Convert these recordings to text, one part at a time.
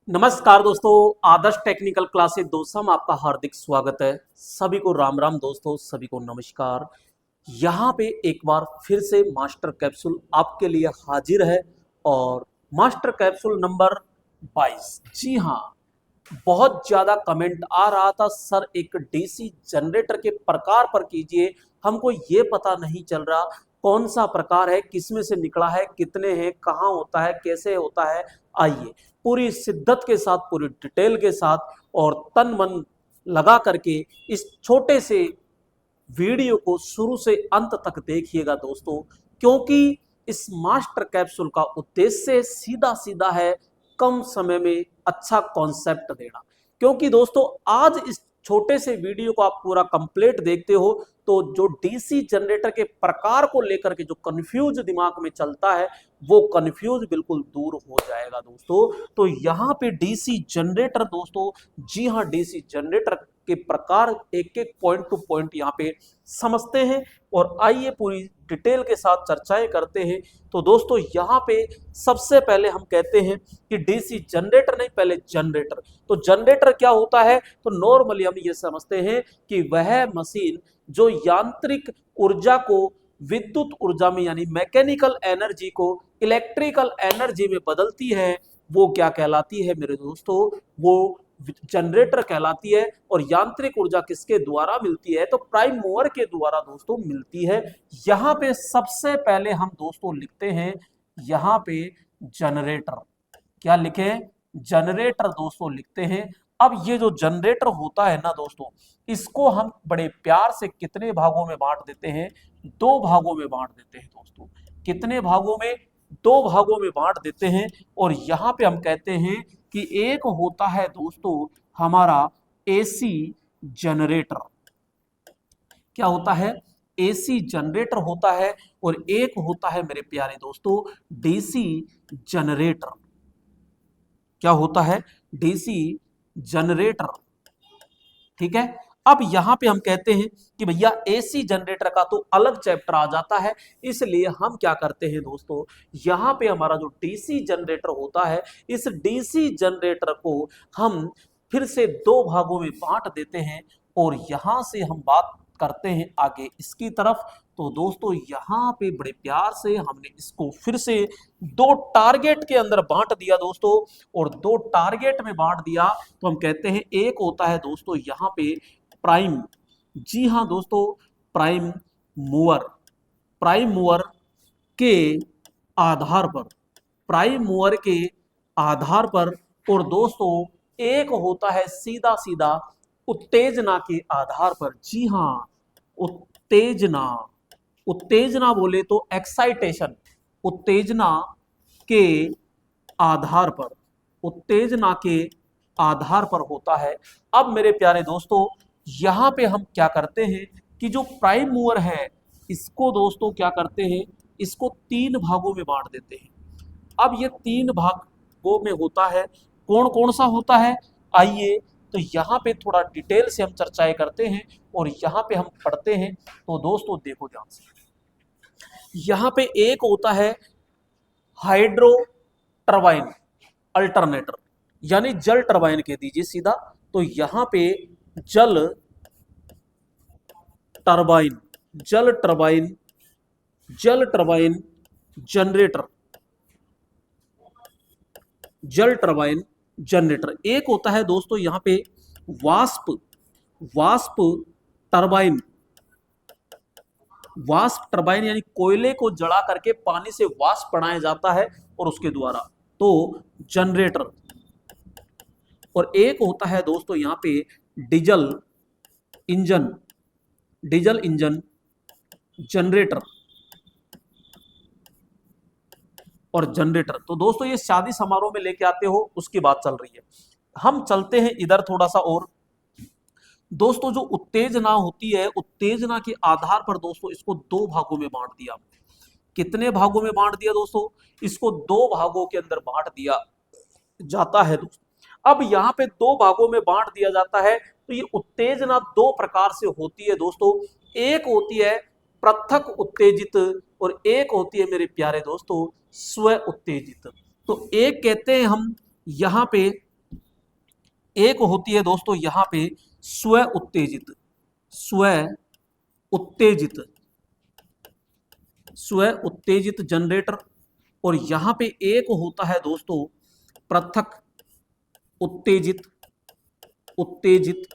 नमस्कार दोस्तों, आदर्श technical classes दोस्तों में आपका हार्दिक स्वागत है। सभी को राम राम दोस्तों, सभी को नमस्कार। यहाँ पे एक बार फिर से मास्टर कैप्सूल आपके लिए हाजिर है और मास्टर कैप्सूल नंबर 22। जी हाँ, बहुत ज़्यादा कमेंट आ रहा था, सर एक डीसी जनरेटर के प्रकार पर कीजिए, हमको ये पता नहीं चल रहा कौन सा प्रकार है, किसमें से निकला है, कितने हैं, कहाँ होता है, कैसे होता है। आइए पूरी शिद्दत के साथ, पूरी डिटेल के साथ और तन मन लगा करके इस छोटे से वीडियो को शुरू से अंत तक देखिएगा दोस्तों, क्योंकि इस मास्टर कैप्सूल का उद्देश्य सीधा सीधा है कम समय में अच्छा कॉन्सेप्ट देना। क्योंकि दोस्तों आज इस छोटे से वीडियो को आप पूरा कंप्लीट देखते हो तो जो डीसी जनरेटर के प्रकार को लेकर के जो कंफ्यूज दिमाग में चलता है वो कंफ्यूज बिल्कुल दूर हो जाएगा दोस्तों। तो यहाँ पे डीसी जनरेटर दोस्तों, जी हाँ, डीसी जनरेटर के प्रकार एक एक पॉइंट टू पॉइंट यहाँ पे समझते हैं और आइए पूरी डिटेल के साथ चर्चाएं करते हैं। तो दोस्तों यहाँ पे सबसे पहले हम कहते हैं कि डीसी जनरेटर नहीं, पहले जनरेटर। तो जनरेटर क्या होता है? तो नॉर्मली हम ये समझते हैं कि वह मशीन जो यांत्रिक ऊर्जा को विद्युत ऊर्जा में यानी मैकेनिकल एनर्जी को इलेक्ट्रिकल एनर्जी में बदलती है, वो क्या कहलाती है मेरे दोस्तों? वो जनरेटर कहलाती है। और यांत्रिक ऊर्जा किसके द्वारा मिलती है? तो प्राइम मूवर के द्वारा दोस्तों मिलती है। यहाँ पे सबसे पहले हम दोस्तों लिखते हैं यहाँ पे जनरेटर। क्या लिखे? जनरेटर दोस्तों लिखते हैं। अब ये जो जनरेटर होता है ना दोस्तों, इसको हम बड़े प्यार से कितने भागों में बांट देते हैं? दो भागों में बांट देते हैं दोस्तों। कितने भागों में? दो भागों में बांट देते हैं। और यहाँ पे हम कहते हैं कि एक होता है दोस्तों हमारा एसी जनरेटर। क्या होता है? एसी जनरेटर होता है। और एक होता है मेरे प्यारे दोस्तों डीसी जनरेटर। क्या होता है? DC generator. ठीक है। अब यहां पे हम कहते हैं कि भैया एसी जनरेटर का तो अलग चैप्टर आ जाता है, इसलिए हम क्या करते हैं दोस्तों, यहां पे हमारा जो डीसी जनरेटर होता है, इस डीसी जनरेटर को हम फिर से दो भागों में बांट देते हैं और यहां से हम बात करते हैं आगे इसकी तरफ। तो दोस्तों यहाँ पे बड़े प्यार से हमने इसको फिर से दो टारगेट के अंदर बांट दिया दोस्तों। और दो टारगेट में बांट दिया तो हम कहते हैं एक होता है दोस्तों यहाँ पे प्राइम। जी हाँ दोस्तों, प्राइम मूवर। प्राइम मूवर के आधार पर, प्राइम मूवर के आधार पर। और दोस्तों एक होता है सीधा सीधा उत्तेजना के आधार पर। जी हाँ, उत्तेजना। उत्तेजना बोले तो एक्साइटेशन। उत्तेजना के आधार पर, उत्तेजना के आधार पर होता है। अब मेरे प्यारे दोस्तों यहाँ पे हम क्या करते हैं कि जो प्राइम मूवर है इसको दोस्तों क्या करते हैं, इसको तीन भागों में बांट देते हैं। अब ये तीन भागों में होता है, कौन कौन सा होता है? आइए तो यहाँ पे थोड़ा डिटेल से हम चर्चाएं करते हैं और यहाँ पे हम पढ़ते हैं। तो दोस्तों देखो ध्यान से, यहाँ पे एक होता है हाइड्रो टरबाइन अल्टरनेटर, यानी जल टरबाइन कह दीजिए सीधा। तो यहाँ पे जल टरबाइन, जल टरबाइन, जल टरबाइन जनरेटर, जल टरबाइन जनरेटर। एक होता है दोस्तों यहाँ पे वाष्प, वाष्प टरबाइन। वाष्प टरबाइन यानी कोयले को जला करके पानी से वाष्प बनाया जाता है और उसके द्वारा, तो जनरेटर। और एक होता है दोस्तों यहाँ पे diesel engine, diesel engine generator और जनरेटर। तो दोस्तों ये शादी समारोह में लेके आते हो उसकी बात चल रही है। हम चलते हैं इधर थोड़ा सा और। दोस्तों जो उत्तेजना होती है, उत्तेजना के आधार पर दोस्तों इसको दो भागों में बांट दिया। कितने भागों में बांट दिया दोस्तों? इसको दो भागों के अंदर बांट दिया जाता है दोस्तों। अब यहाँ पे दो भागों में बांट दिया जाता है तो ये उत्तेजना दो प्रकार से होती है दोस्तों। एक होती है पृथक उत्तेजित और एक होती है मेरे प्यारे दोस्तों स्व उत्तेजित। तो एक कहते हैं हम यहाँ पे एक होती है दोस्तों यहां पे स्व उत्तेजित, स्व उत्तेजित, स्व उत्तेजित जनरेटर, और यहां पे एक होता है दोस्तों पृथक उत्तेजित, उत्तेजित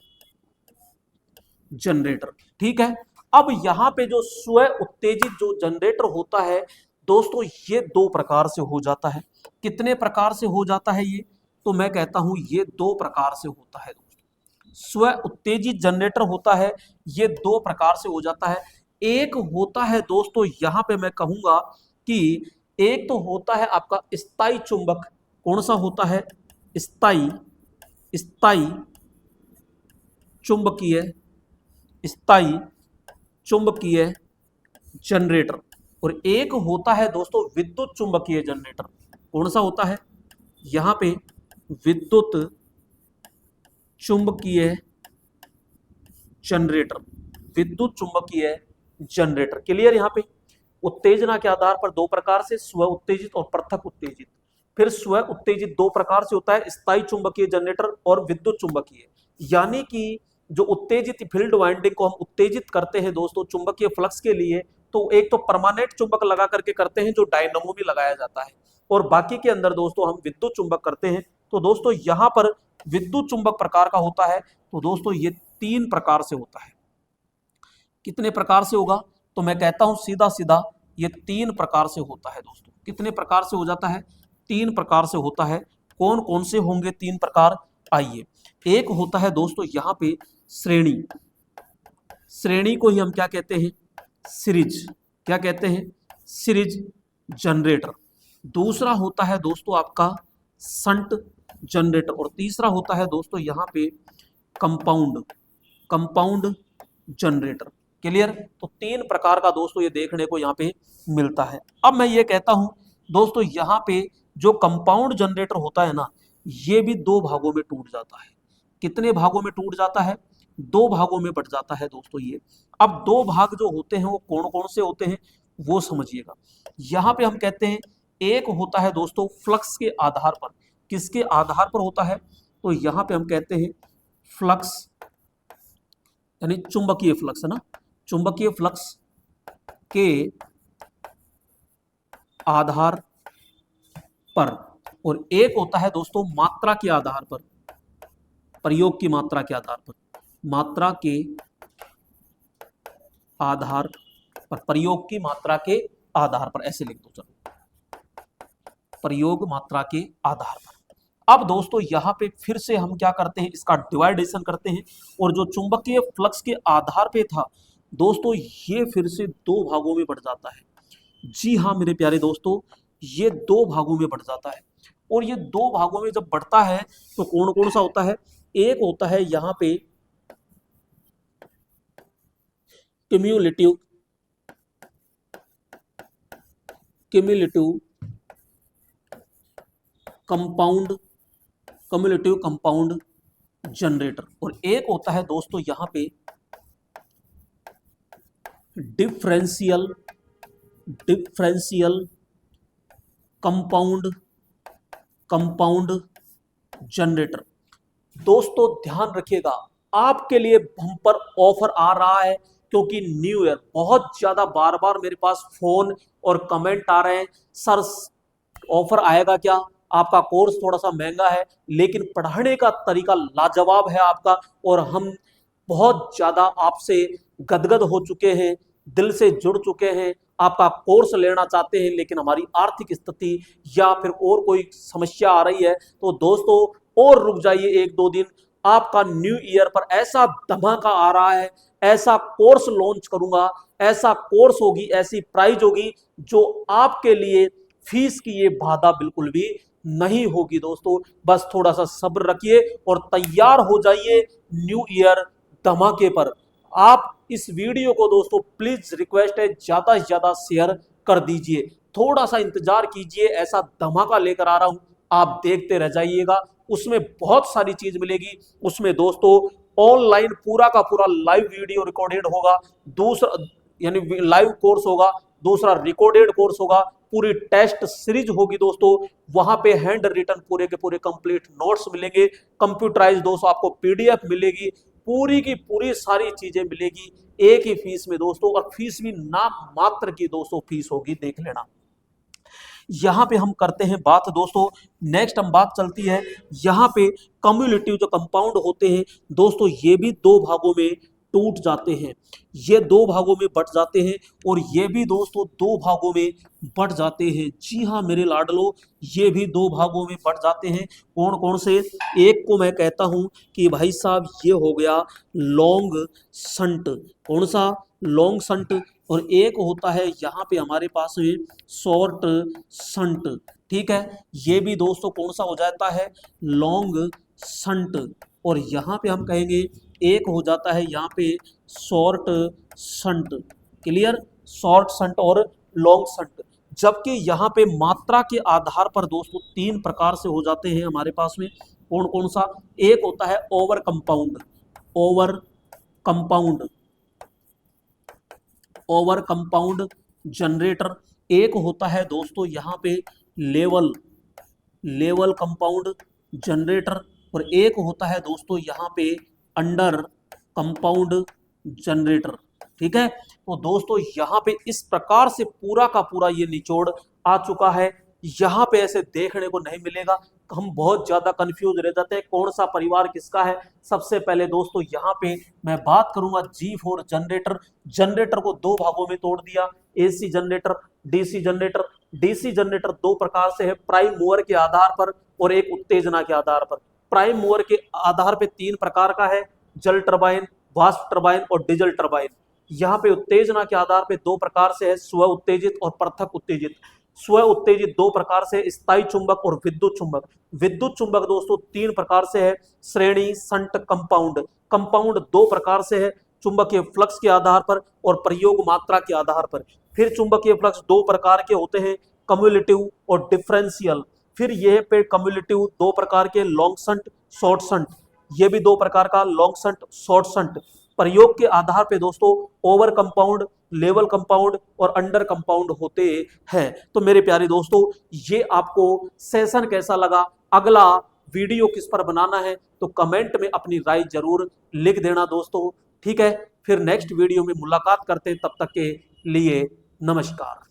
जनरेटर। ठीक है, अब यहां पे जो स्व उत्तेजित जो जनरेटर होता है दोस्तों, ये दो प्रकार से हो जाता है। कितने प्रकार से हो जाता है ये? तो मैं कहता हूं ये दो प्रकार से होता है दोस्तों। स्व उत्तेजित जनरेटर होता है, ये दो प्रकार से हो जाता है। एक होता है दोस्तों यहां पे मैं कहूंगा कि एक तो होता है आपका स्थायी चुंबक। कौन सा होता है? स्थायी, स्थायी चुंबकीय, स्थायी चुंबकीय जनरेटर। और एक होता है दोस्तों विद्युत चुंबकीय जनरेटर। कौन सा होता है? यहां पे विद्युत चुंबकीय जनरेटर, विद्युत चुंबकीय जनरेटर। क्लियर? यहां पे उत्तेजना के आधार पर दो प्रकार से, स्व उत्तेजित और पृथक उत्तेजित। फिर स्व उत्तेजित दो प्रकार से होता है, स्थायी चुंबकीय जनरेटर और विद्युत चुंबकीय। यानी कि जो उत्तेजित फील्ड वाइंडिंग को हम उत्तेजित करते हैं दोस्तों चुंबकीय फ्लक्स के लिए, तो एक तो परमानेंट चुंबक लगा करके करते हैं जो डायनामो में लगाया जाता है, और बाकी के अंदर दोस्तों हम विद्युत चुंबक करते हैं। तो दोस्तों यहां पर विद्युत चुंबक प्रकार का होता है, तो दोस्तों ये तीन प्रकार से होता है। कितने प्रकार से होगा? तो मैं कहता हूं सीधा सीधा ये तीन प्रकार से होता है दोस्तों। कितने प्रकार से हो जाता है? तीन प्रकार से होता है। कौन कौन से होंगे तीन प्रकार? आइए, एक होता है दोस्तों यहां पे श्रेणी, श्रेणी को ही हम क्या कहते हैं? सीरीज। क्या कहते हैं? Series generator. दूसरा होता है दोस्तों आपका शंट जनरेटर, और तीसरा होता है दोस्तों यहां पे कंपाउंड, कंपाउंड जनरेटर। क्लियर? तो तीन प्रकार का दोस्तों ये देखने को यहाँ पे मिलता है। अब मैं ये कहता हूं दोस्तों यहाँ पे जो कंपाउंड जनरेटर होता है ना, ये भी दो भागों में टूट जाता है। कितने भागों में टूट जाता है? दो भागों में बट जाता है दोस्तों ये। अब दो भाग जो होते हैं वो कौन कौन से होते हैं वो समझिएगा। यहाँ पे हम कहते हैं एक होता है दोस्तों फ्लक्स के आधार पर। किसके आधार पर होता है? तो यहाँ पे हम कहते हैं फ्लक्स, यानी चुंबकीय फ्लक्स, है ना, चुंबकीय फ्लक्स के आधार पर। और एक होता है दोस्तों मात्रा के आधार पर, प्रयोग की मात्रा के आधार पर, मात्रा के आधार पर, प्रयोग की मात्रा के आधार पर, ऐसे लिख दो चलो, प्रयोग मात्रा के आधार पर। अब दोस्तों यहां पे फिर से हम क्या करते हैं? इसका डिवाइडेशन करते हैं, और जो चुंबकीय फ्लक्स के आधार पे था दोस्तों ये फिर से दो भागों में बढ़ जाता है। जी हाँ मेरे प्यारे दोस्तों, ये दो भागों में बढ़ जाता है। और ये दो भागों में जब बढ़ता है तो कौन कौन सा होता है? एक होता है यहां पे cumulative, cumulative compound, cumulative compound generator. और एक होता है दोस्तों यहां पे differential, differential compound, compound generator. दोस्तों ध्यान रखिएगा, आपके लिए बम्पर ऑफर आ रहा है, क्योंकि न्यू ईयर बहुत ज्यादा बार बार मेरे पास फोन और कमेंट आ रहे हैं, सर ऑफर आएगा क्या? आपका कोर्स थोड़ा सा महंगा है लेकिन पढ़ाने का तरीका लाजवाब है आपका, और हम बहुत ज्यादा आपसे गदगद हो चुके हैं, दिल से जुड़ चुके हैं, आपका कोर्स लेना चाहते हैं, लेकिन हमारी आर्थिक स्थिति या फिर और कोई समस्या आ रही है। तो दोस्तों और रुक जाइए एक दो दिन, आपका न्यू ईयर पर ऐसा धमाका आ रहा है, ऐसा कोर्स लॉन्च करूंगा, ऐसा कोर्स होगी, ऐसी प्राइज होगी जो आपके लिए फीस की ये बाधा बिल्कुल भी नहीं होगी। दोस्तों बस थोड़ा सा सब्र रखिए और तैयार हो जाइए न्यू ईयर धमाके पर। आप इस वीडियो को दोस्तों प्लीज रिक्वेस्ट है ज्यादा से ज्यादा शेयर कर दीजिए, थोड़ा सा इंतजार कीजिए, ऐसा धमाका लेकर आ रहा हूं, आप देखते रह जाइएगा। उसमें बहुत सारी चीज मिलेगी। उसमें दोस्तों ऑनलाइन पूरा का पूरा लाइव वीडियो रिकॉर्डेड होगा, दूसरा यानी लाइव कोर्स होगा, दूसरा रिकॉर्डेड कोर्स होगा, पूरी टेस्ट सीरीज होगी दोस्तों, वहां पे हैंड रिटन पूरे के पूरे कंप्लीट नोट्स मिलेंगे, कंप्यूटराइज दोस्तों आपको पीडीएफ मिलेगी, पूरी की पूरी सारी चीजें मिलेगी एक ही फीस में दोस्तों, और फीस भी नाम मात्र की दोस्तों फीस होगी, देख लेना। यहां पे हम करते हैं बात दोस्तों, नेक्स्ट हम बात चलती है यहां पे कम्युलेटिव जो कंपाउंड होते हैं दोस्तों, ये भी दो भागों में टूट जाते हैं, ये दो भागों में बट जाते हैं, और ये भी दोस्तों दो भागों में बट जाते हैं। जी हाँ मेरे लाडलो, ये भी दो भागों में बट जाते हैं। कौन कौन से? एक को मैं कहता हूं कि भाई साहब ये हो गया लॉन्ग संट, कौन सा? Long shunt. और एक होता है यहाँ पे हमारे पास में शॉर्ट संट, ठीक है, ये भी दोस्तों कौन सा हो जाता है? Long shunt. और यहाँ पे हम कहेंगे एक हो जाता है यहाँ पे short shunt, clear? Short shunt और लॉन्ग संट। जबकि यहाँ पे मात्रा के आधार पर दोस्तों तीन प्रकार से हो जाते हैं हमारे पास में। कौन कौन सा? एक होता है over compound, over compound, over compound generator. एक होता है दोस्तों यहाँ पे लेवल, लेवल कंपाउंड जनरेटर। और एक होता है दोस्तों यहाँ पे अंडर कंपाउंड जनरेटर, ठीक है। तो दोस्तों यहाँ पे इस प्रकार से पूरा का पूरा ये निचोड़ आ चुका है। यहाँ पे ऐसे देखने को नहीं मिलेगा, हम बहुत ज्यादा कंफ्यूज रह जाते हैं कौन सा परिवार किसका है। सबसे पहले दोस्तों यहाँ पे मैं बात करूंगा G4 जनरेटर। जनरेटर को दो भागों में तोड़ दिया, AC generator, DC generator. DC generator दो प्रकार से है, प्राइम मूवर के आधार पर और एक उत्तेजना के आधार पर। प्राइम मूवर के आधार पर तीन प्रकार का है, जल टरबाइन, वाष्प टरबाइन और डीजल टरबाइन। यहाँ पे उत्तेजना के आधार पे दो प्रकार से है, स्व उत्तेजित और पृथक उत्तेजित। स्व उत्तेजित दो प्रकार से, स्थायी चुंबक और विद्युत चुंबक। विद्युत चुंबक दोस्तों तीन प्रकार से है, श्रेणी, संट, कंपाउंड। कंपाउंड दो प्रकार से है, चुंबकीय फ्लक्स के आधार पर और प्रयोग मात्रा के आधार पर। फिर चुंबकीय फ्लक्स दो प्रकार के होते हैं, कम्युलेटिव और डिफरेंशियल। फिर यह पे कम्युलेटिव दो प्रकार के, लॉन्ग संट, शॉर्ट संट। ये भी दो प्रकार का, लॉन्ग संट, शॉर्ट संट। प्रयोग के आधार पे दोस्तों ओवर कंपाउंड, लेवल कंपाउंड और अंडर कंपाउंड होते हैं। तो मेरे प्यारे दोस्तों, ये आपको सेशन कैसा लगा, अगला वीडियो किस पर बनाना है, तो कमेंट में अपनी राय जरूर लिख देना दोस्तों, ठीक है। फिर नेक्स्ट वीडियो में मुलाकात करते हैं, तब तक के लिए नमस्कार।